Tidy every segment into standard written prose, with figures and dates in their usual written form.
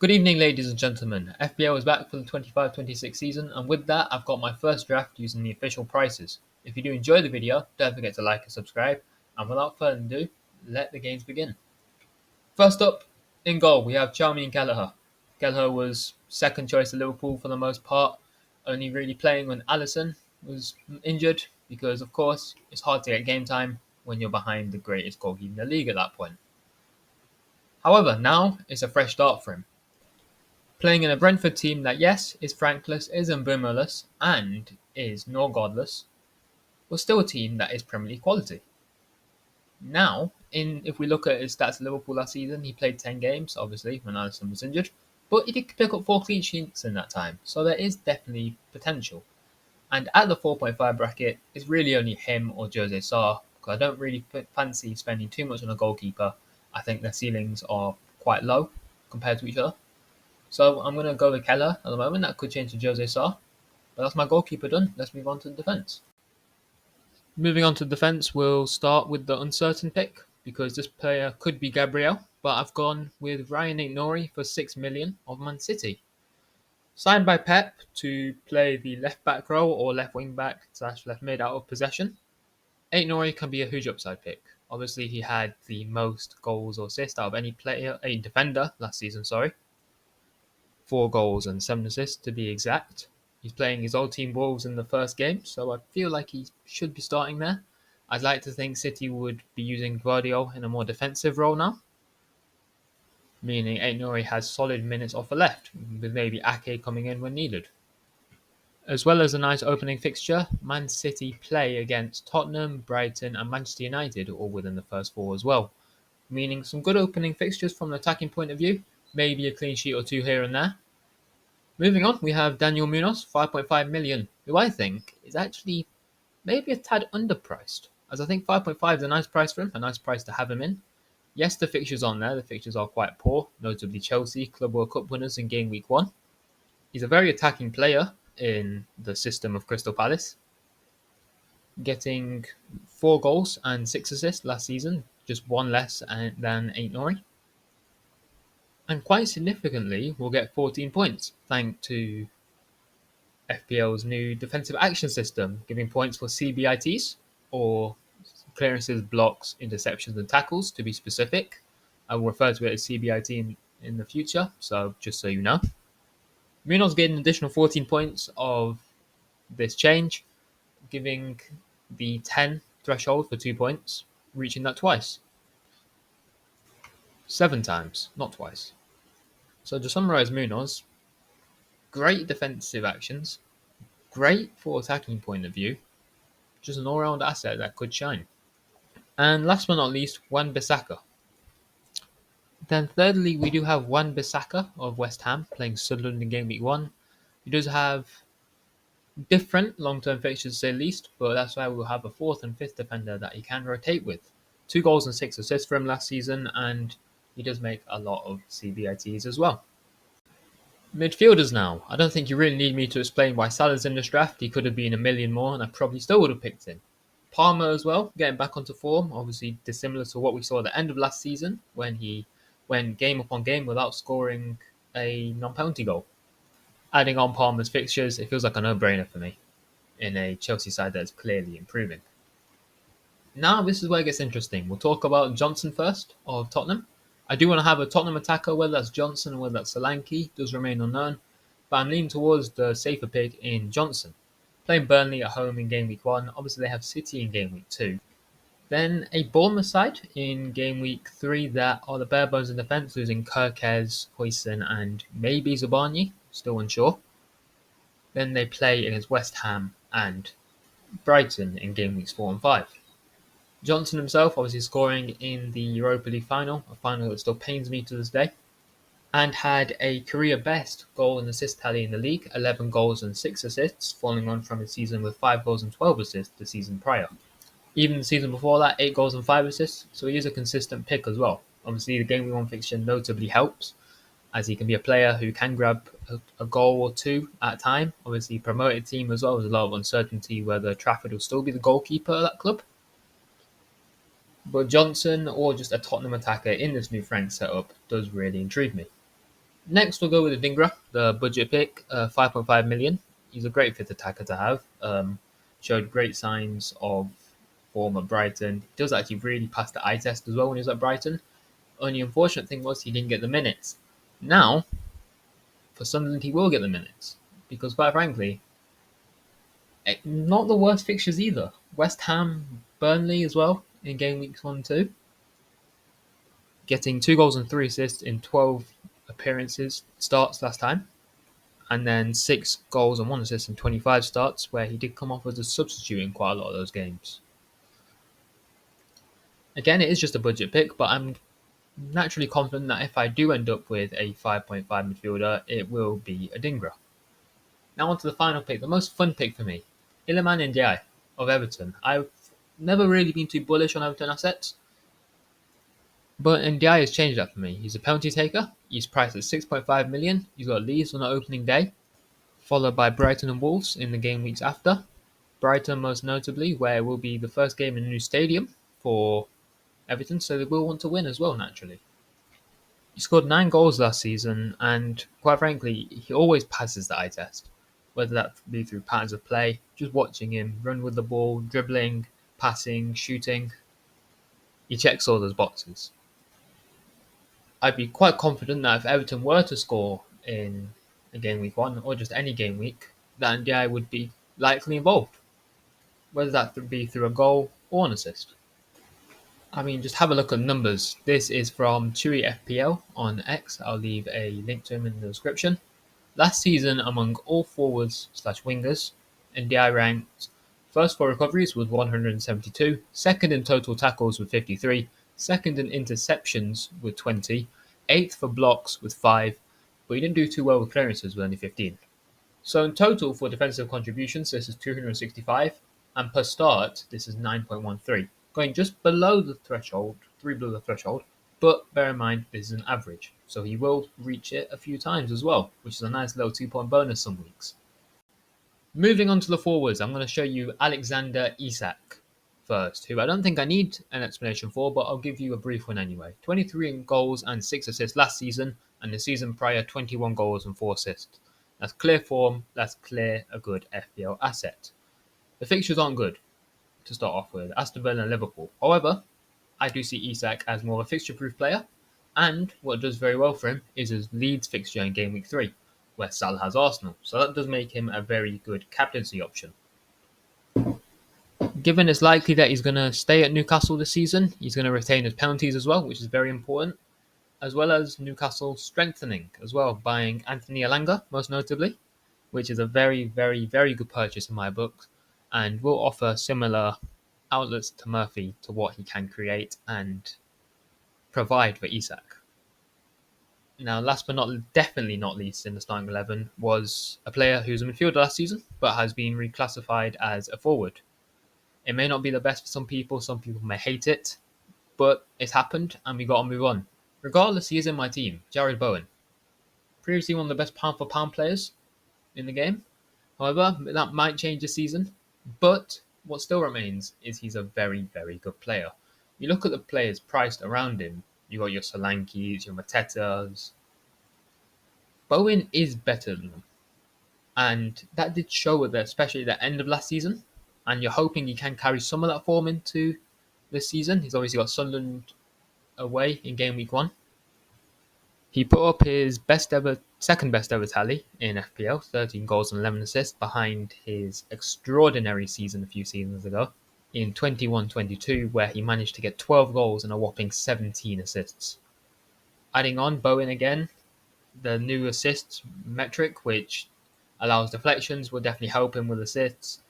Good evening, ladies and gentlemen. FPL is back for the 25-26 season, and with that, I've got my first draft using the official prices. If you do enjoy the video, don't forget to like and subscribe, and without further ado, let the games begin. First up, in goal, we have Chewie and Kelleher. Kelleher was second choice at Liverpool for the most part, only really playing when Alisson was injured, because of course, it's hard to get game time when you're behind the greatest goalkeeper in the league at that point. However, now it's a fresh start for him. Playing in a Brentford team that, yes, is Frankless, is Mbeumolas, and is nor godless, was still a team that is Premier League quality. Now, if we look at his stats at Liverpool last season, he played 10 games, obviously, when Alisson was injured, but he did pick up 4 clean sheets in that time, so there is definitely potential. And at the 4.5 bracket, it's really only him or Jose Sarr, because I don't really fancy spending too much on a goalkeeper. I think their ceilings are quite low compared to each other. So I'm going to go with Keller at the moment. That could change to Jose Sarr. But that's my goalkeeper done. Let's move on to the defence. Moving on to defence, we'll start with the uncertain pick because this player could be Gabriel, but I've gone with Ryan Aït-Nouri for 6 million of Man City. Signed by Pep to play the left back role or left wing back / left mid out of possession. Aït-Nouri can be a huge upside pick. Obviously, he had the most goals or assists out of any defender last season, 4 goals and 7 assists to be exact. He's playing his old team Wolves in the first game, so I feel like he should be starting there. I'd like to think City would be using Guardiola in a more defensive role now, meaning Aït-Nouri has solid minutes off the left, with maybe Ake coming in when needed. As well as a nice opening fixture, Man City play against Tottenham, Brighton and Manchester United, all within the first 4 as well, meaning some good opening fixtures from an attacking point of view, maybe a clean sheet or 2 here and there. Moving on, we have Daniel Munoz, 5.5 million, who I think is actually maybe a tad underpriced, as I think 5.5 is a nice price for him, a nice price to have him in. Yes, the fixtures on there, the fixtures are quite poor, notably Chelsea, Club World Cup winners in game week 1. He's a very attacking player in the system of Crystal Palace, getting 4 goals and 6 assists last season, just 1 less than Aït-Nouri. And quite significantly, will get 14 points thanks to FPL's new defensive action system, giving points for CBITs, or clearances, blocks, interceptions, and tackles, to be specific. I will refer to it as CBIT in the future, so just so you know. Munoz getting an additional 14 points of this change, giving the 10 threshold for 2 points, reaching that twice. 7 times, not twice. So to summarise Munoz, great defensive actions, great for attacking point of view, just an all-round asset that could shine. And last but not least, Wan-Bissaka. Then thirdly, we do have Wan-Bissaka of West Ham playing Sunderland in game week 1. He does have different long-term fixtures to say the least, but that's why we'll have a 4th and 5th defender that he can rotate with. 2 goals and 6 assists for him last season, and he does make a lot of CBITs as well. Midfielders now. I don't think you really need me to explain why Salah's in this draft. He could have been a million more, and I probably still would have picked him. Palmer as well, getting back onto form, obviously dissimilar to what we saw at the end of last season when he went game upon game without scoring a non-penalty goal. Adding on Palmer's fixtures, it feels like a no-brainer for me in a Chelsea side that is clearly improving. Now this is where it gets interesting. We'll talk about Johnson first of Tottenham. I do want to have a Tottenham attacker, whether that's Johnson or whether that's Solanke, does remain unknown, but I'm leaning towards the safer pick in Johnson. Playing Burnley at home in game week 1, obviously they have City in game week 2. Then a Bournemouth side in game week 3 that are the bare bones in defence, losing Kirkez, Hoyson and maybe Zabarnyi, still unsure. Then they play against West Ham and Brighton in game weeks 4 and 5. Johnson himself obviously scoring in the Europa League final, a final that still pains me to this day, and had a career best goal and assist tally in the league, 11 goals and 6 assists, following on from his season with 5 goals and 12 assists the season prior. Even the season before that, 8 goals and 5 assists, so he is a consistent pick as well. Obviously the game week 1 fixture notably helps, as he can be a player who can grab a goal or 2 at a time. Obviously promoted team as well, there's a lot of uncertainty whether Trafford will still be the goalkeeper at that club. But Johnson, or just a Tottenham attacker in this new Frank setup, does really intrigue me. Next, we'll go with Adingra, the budget pick, 5.5 million. He's a great fifth attacker to have. Showed great signs of form at Brighton. He does actually really pass the eye test as well when he was at Brighton. Only unfortunate thing was he didn't get the minutes. Now, for Sunderland, he will get the minutes because, quite frankly, not the worst fixtures either. West Ham, Burnley as well in game weeks 1 and 2. Getting 2 goals and 3 assists in 12 appearances starts last time. And then 6 goals and 1 assist in 25 starts, where he did come off as a substitute in quite a lot of those games. Again, it is just a budget pick, but I'm naturally confident that if I do end up with a 5.5 midfielder, it will be Adingra. Now on to the final pick, the most fun pick for me, Iliman Ndiaye of Everton. I've never really been too bullish on Everton assets, but Ndiaye has changed that for me. He's a penalty taker, he's priced at 6.5 million, he's got Leeds on the opening day, followed by Brighton and Wolves in the game weeks after. Brighton most notably, where it will be the first game in a new stadium for Everton, so they will want to win as well, naturally. He scored 9 goals last season, and quite frankly, he always passes the eye test. Whether that be through patterns of play, just watching him run with the ball, dribbling, passing, shooting, he checks all those boxes. I'd be quite confident that if Everton were to score in a game week 1, or just any game week, that Ndiaye would be likely involved, whether that be through a goal or an assist. I mean, just have a look at numbers. This is from Chewie FPL on X. I'll leave a link to him in the description. Last season, among all forwards slash wingers, Ndiaye ranked first for recoveries with 172, second in total tackles with 53, second in interceptions with 20, eighth for blocks with 5, but he didn't do too well with clearances with only 15. So in total for defensive contributions, this is 265, and per start, this is 9.13, going just below the threshold, 3 below the threshold, but bear in mind this is an average, so he will reach it a few times as well, which is a nice little 2-point bonus some weeks. Moving on to the forwards, I'm going to show you Alexander Isak first, who I don't think I need an explanation for, but I'll give you a brief one anyway. 23 goals and 6 assists last season, and the season prior 21 goals and 4 assists. That's clear form, that's clear a good FPL asset. The fixtures aren't good to start off with, Aston Villa and Liverpool. However, I do see Isak as more of a fixture-proof player, and what does very well for him is his Leeds fixture in game week 3, where Salah has Arsenal, so that does make him a very good captaincy option. Given it's likely that he's going to stay at Newcastle this season, he's going to retain his penalties as well, which is very important, as well as Newcastle strengthening as well, buying Anthony Elanga, most notably, which is a very, very, very good purchase in my book, and will offer similar outlets to Murphy to what he can create and provide for Isak. Now, last but definitely not least in the starting 11 was a player who's a midfielder last season, but has been reclassified as a forward. It may not be the best for some people may hate it, but it's happened and we got to move on. Regardless, he is in my team, Jared Bowen. Previously one of the best pound for pound players in the game. However, that might change this season, but what still remains is he's a very, very good player. You look at the players priced around him, you got your Solankis, your Matetas. Bowen is better than them. And that did show at especially the end of last season. And you're hoping he can carry some of that form into this season. He's obviously got Sunderland away in game week 1. He put up his second best ever tally in FPL, 13 goals and 11 assists, behind his extraordinary season a few seasons ago in 21-22, where he managed to get 12 goals and a whopping 17 assists. Adding on Bowen again, the new assists metric, which allows deflections, will definitely help him with assists.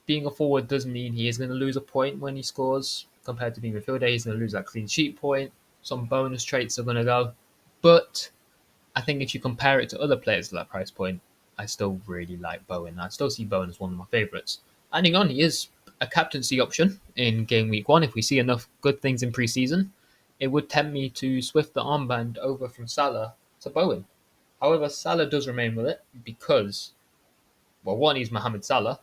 Being a forward does mean he is going to lose a point when he scores compared to being a midfielder. He's going to lose that clean sheet point. Some bonus traits are going to go. But I think if you compare it to other players at that price point, I still really like Bowen. I still see Bowen as one of my favourites. Adding on, he is a captaincy option in game week 1. If we see enough good things in pre-season, it would tempt me to swift the armband over from Salah to Bowen. However, Salah does remain with it because, well, 1, he's Mohamed Salah.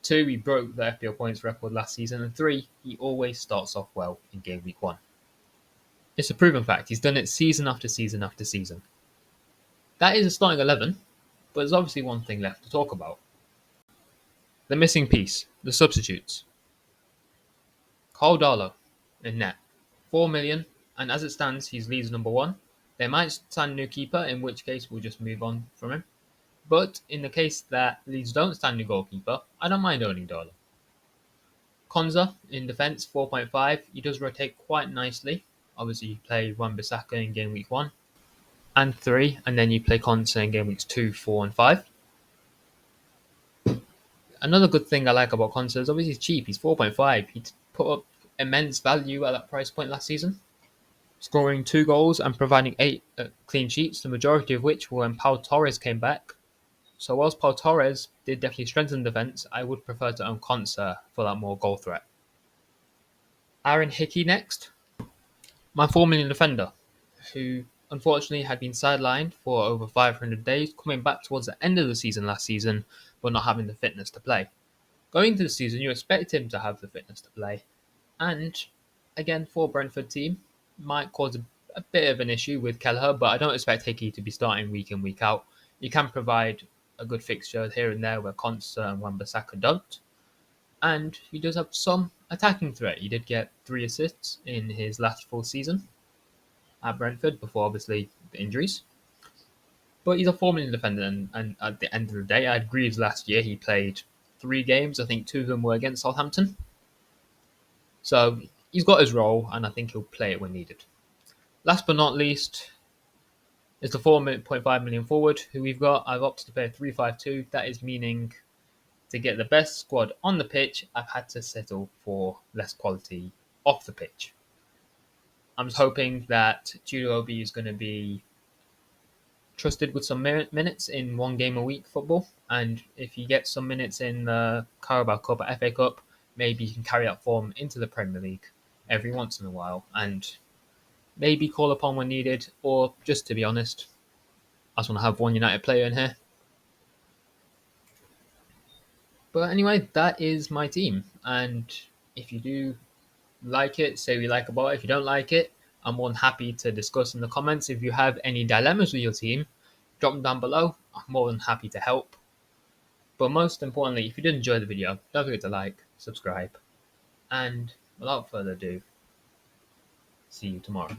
2, he broke the FPL points record last season. And 3, he always starts off well in game week 1. It's a proven fact. He's done it season after season after season. That is a starting 11, but there's obviously one thing left to talk about. The missing piece, the substitutes. Carl Darlow in net, 4 million, and as it stands, he's Leeds number one. They might sign a new keeper, in which case we'll just move on from him. But in the case that Leeds don't stand a new goalkeeper, I don't mind owning Darlow. Konza in defence, 4.5. He does rotate quite nicely. Obviously, you play Wan-Bissaka in game week 1 and 3, and then you play Konza in game weeks 2, 4, and 5. Another good thing I like about Konza is obviously he's cheap. He's 4.5. He put up immense value at that price point last season, scoring 2 goals and providing 8 clean sheets, the majority of which were when Pau Torres came back. So whilst Pau Torres did definitely strengthen defence, I would prefer to own Konza for that more goal threat. Aaron Hickey next, my 4 million defender, who unfortunately had been sidelined for over 500 days, coming back towards the end of the season last season, but not having the fitness to play. Going into the season, you expect him to have the fitness to play, and again, for Brentford team, might cause a bit of an issue with Kelleher, but I don't expect Hickey to be starting week in, week out. You can provide a good fixture here and there where Konsa and Wan-Bissaka don't. And he does have some attacking threat. He did get 3 assists in his last full season at Brentford before obviously the injuries. But he's a 4 million defender, and at the end of the day, I had Greaves last year. He played 3 games. I think 2 of them were against Southampton. So he's got his role, and I think he'll play it when needed. Last but not least is the 4.5 million forward who we've got. I've opted to pay a 3.52. That is meaning to get the best squad on the pitch, I've had to settle for less quality off the pitch. I'm just hoping that Judo Obi is going to be trusted with some minutes in 1 game a week football, and if he gets some minutes in the Carabao Cup or FA Cup, maybe he can carry that form into the Premier League every once in a while and maybe call upon when needed, or just to be honest, I just want to have one United player in here. But anyway, that is my team, and if you do like it, say we like about it. If you don't like it, I'm more than happy to discuss in the comments. If you have any dilemmas with your team, drop them down below. I'm more than happy to help. But most importantly, if you did enjoy the video, don't forget to like, subscribe, and without further ado, see you tomorrow.